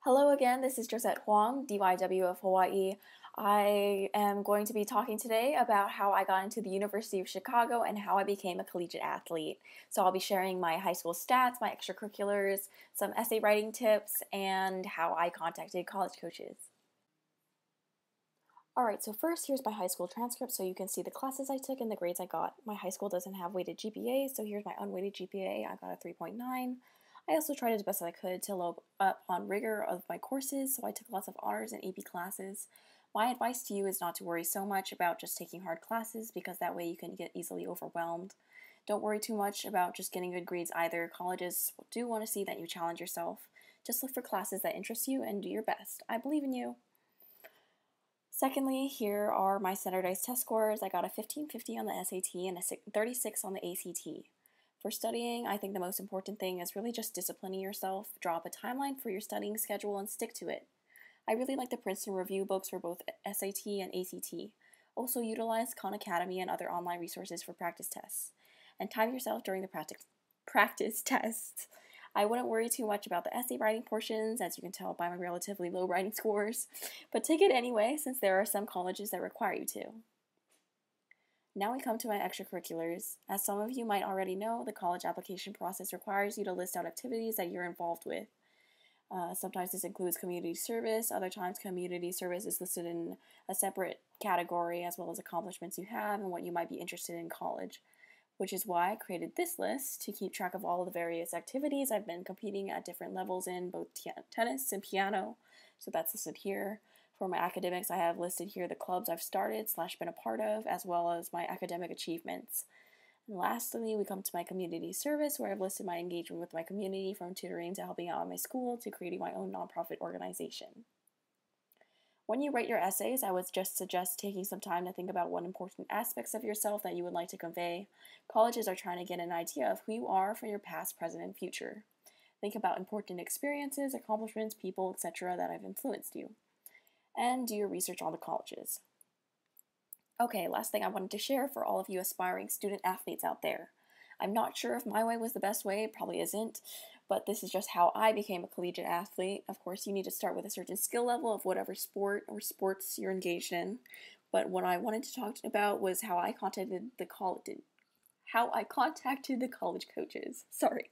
Hello again, this is Josette Huang, DYW of Hawaii. I am going to be talking today about how I got into the University of Chicago and how I became a collegiate athlete. So I'll be sharing my high school stats, my extracurriculars, some essay writing tips, and how I contacted college coaches. Alright, so first here's my high school transcript so you can see the classes I took and the grades I got. My high school doesn't have weighted GPAs, so here's my unweighted GPA. I got a 3.9. I also tried as best as I could to load up on rigor of my courses, so I took lots of honors and AP classes. My advice to you is not to worry so much about just taking hard classes because that way you can get easily overwhelmed. Don't worry too much about just getting good grades either. Colleges do want to see that you challenge yourself. Just look for classes that interest you and do your best. I believe in you. Secondly, here are my standardized test scores. I got a 1550 on the SAT and a 36 on the ACT. For studying, I think the most important thing is really just disciplining yourself. Draw up a timeline for your studying schedule and stick to it. I really like the Princeton review books for both SAT and ACT. Also utilize Khan Academy and other online resources for practice tests. And time yourself during the practice tests. I wouldn't worry too much about the essay writing portions, as you can tell by my relatively low writing scores, but take it anyway since there are some colleges that require you to. Now we come to my extracurriculars. As some of you might already know, the college application process requires you to list out activities that you're involved with. Sometimes this includes community service, other times community service is listed in a separate category as well as accomplishments you have and what you might be interested in college. Which is why I created this list to keep track of all of the various activities I've been competing at different levels in, both tennis and piano. So that's listed here. For my academics, I have listed here the clubs I've started / been a part of, as well as my academic achievements. And lastly, we come to my community service, where I've listed my engagement with my community from tutoring to helping out at my school to creating my own nonprofit organization. When you write your essays, I would just suggest taking some time to think about what important aspects of yourself that you would like to convey. Colleges are trying to get an idea of who you are for your past, present, and future. Think about important experiences, accomplishments, people, etc. that have influenced you. And do your research on the colleges. Okay, last thing I wanted to share for all of you aspiring student athletes out there. I'm not sure if my way was the best way, it probably isn't, but this is just how I became a collegiate athlete. Of course, you need to start with a certain skill level of whatever sport or sports you're engaged in, but what I wanted to talk about was how I contacted the college coaches. Sorry.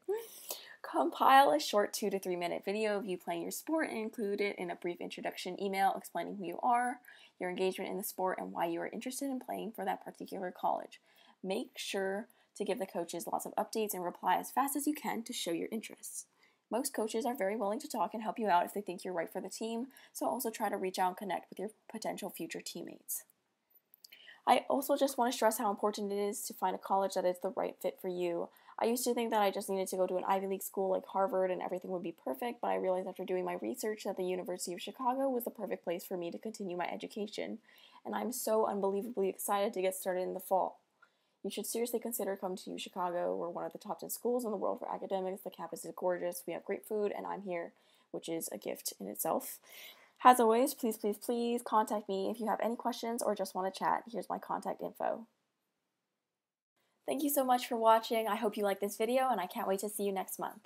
Compile a short 2 to 3 minute video of you playing your sport and include it in a brief introduction email explaining who you are, your engagement in the sport, and why you are interested in playing for that particular college. Make sure to give the coaches lots of updates and reply as fast as you can to show your interests. Most coaches are very willing to talk and help you out if they think you're right for the team, so also try to reach out and connect with your potential future teammates. I also just want to stress how important it is to find a college that is the right fit for you. I used to think that I just needed to go to an Ivy League school like Harvard and everything would be perfect, but I realized after doing my research that the University of Chicago was the perfect place for me to continue my education, and I'm so unbelievably excited to get started in the fall. You should seriously consider coming to Chicago. We're one of the top 10 schools in the world for academics. The campus is gorgeous. We have great food, and I'm here, which is a gift in itself. As always, please, please, please contact me if you have any questions or just want to chat. Here's my contact info. Thank you so much for watching. I hope you liked this video, and I can't wait to see you next month.